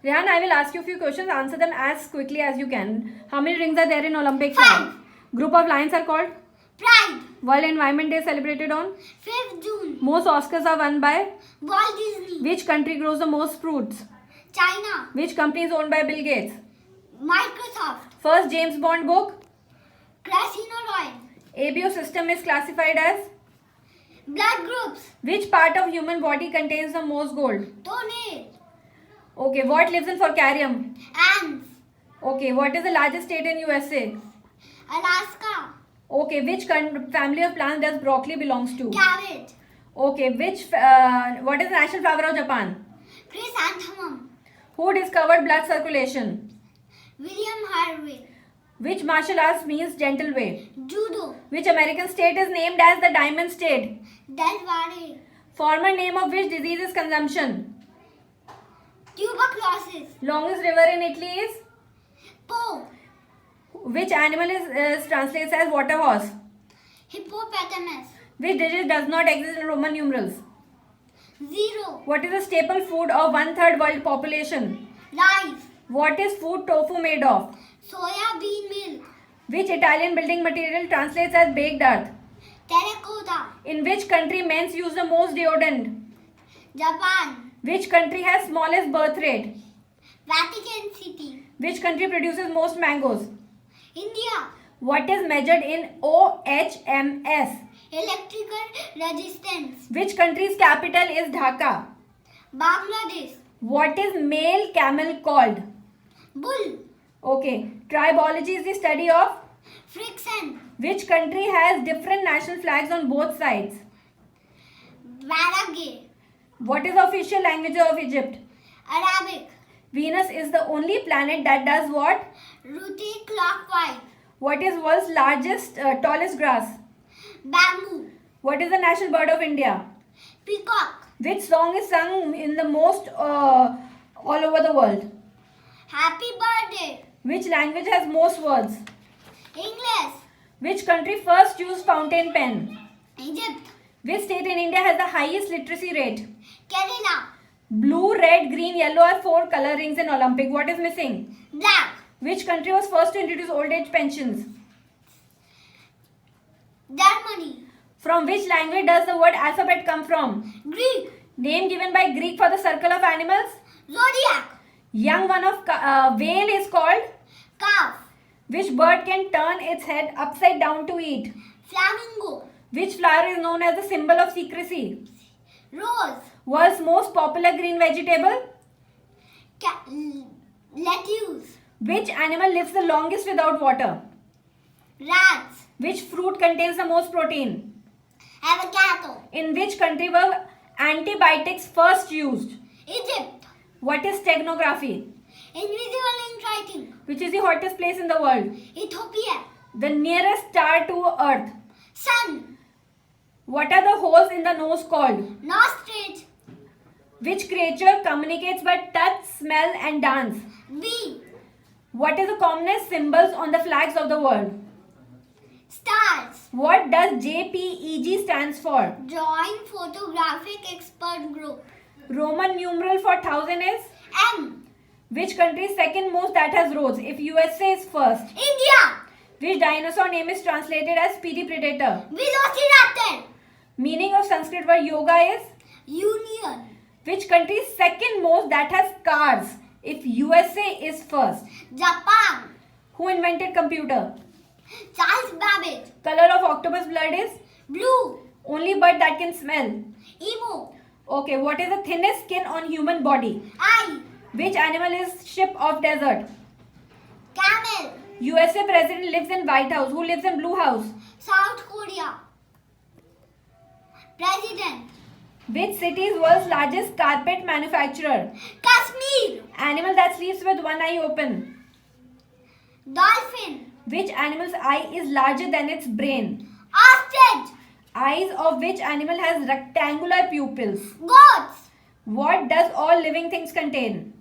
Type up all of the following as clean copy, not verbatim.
Rehan, I will ask you a few questions. Answer them as quickly as you can. How many rings are there in Olympic flag? 5. Group of lions are called? Pride. World Environment Day celebrated on? 5th June. Most Oscars are won by? Walt Disney. Which country grows the most fruits? China. Which company is owned by Bill Gates? Microsoft. First James Bond book? Casino Royale. ABO system is classified as? Blood groups. Which part of human body contains the most gold? Toenail. Okay, what lives in Forcarium? Ants. Okay, what is the largest state in USA? Alaska. Okay, which family of plants does broccoli belongs to? Carrot. Okay, what is the national flower of Japan? Chrysanthemum. Who discovered blood circulation? William Harvey. Which martial arts means gentle way? Judo. Which American state is named as the Diamond State? Delaware. Former name of which disease is consumption? Tuberculosis. Longest river in Italy is? Po. Which animal is translates as water horse? Hippopotamus. Which digit does not exist in Roman numerals? 0. What is the staple food of 1/3 world population? Rice. What is food tofu made of? Soya bean milk. Which Italian building material translates as baked earth? Terracotta. In which country men use the most deodorant? Japan. Which country has smallest birth rate? Vatican City. Which country produces most mangoes? India. What is measured in OHMS? Electrical resistance. Which country's capital is Dhaka? Bangladesh. What is male camel called? Bull. Okay. Tribology is the study of? Friction. Which country has different national flags on both sides? Paraguay. What is the official language of Egypt? Arabic. Venus is the only planet that does what? Rotate clockwise. What is world's tallest grass? Bamboo. What is the national bird of India? Peacock. Which song is sung in the most all over the world? Happy birthday. Which language has most words? English. Which country first used fountain pen? Egypt. Which state in India has the highest literacy rate? Kerala. Blue, red, green, yellow are 4 color rings in Olympic. What is missing? Black. Which country was first to introduce old age pensions? Germany. From which language does the word alphabet come from? Greek. Name given by Greek for the circle of animals? Zodiac. Young one of whale is called? Calf. Which bird can turn its head upside down to eat? Flamingo. Which flower is known as the symbol of secrecy? Rose. World's most popular green vegetable? Lettuce. Which animal lives the longest without water? Rats. Which fruit contains the most protein? Avocado. In which country were antibiotics first used? Egypt. What is steganography? Invisible ink writing. Which is the hottest place in the world? Ethiopia. The nearest star to Earth? Sun. What are the holes in the nose called? Nostrils. Which creature communicates by touch, smell and dance? Bee. What is the commonest symbols on the flags of the world? Stars. What does JPEG stands for? Joint Photographic Expert Group. Roman numeral for 1000 is? M. Which country is second most that has roads if USA is first? India. Which dinosaur name is translated as speedy predator? Velociraptor. Meaning of Sanskrit word yoga is? Union. Which country is second most that has cars if USA is first? Japan. Who invented computer? Charles Babbage. Color of octopus blood is? Blue. Only bird that can smell. Emu. Okay, what is the thinnest skin on human body? Eye. Which animal is ship of desert? Camel. USA president lives in White House. Who lives in Blue House? South Korea. President. Which city is world's largest carpet manufacturer? Kashmir. Animal that sleeps with one eye open. Dolphin. Which animal's eye is larger than its brain? Ostrich. Eyes of which animal has rectangular pupils? Goats. What does all living things contain?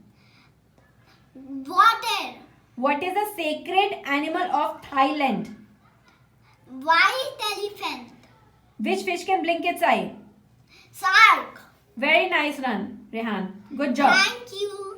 Water. What is the sacred animal of Thailand? White elephant. Which fish can blink its eye? Shark. Very nice run, Rehan. Good job. Thank you.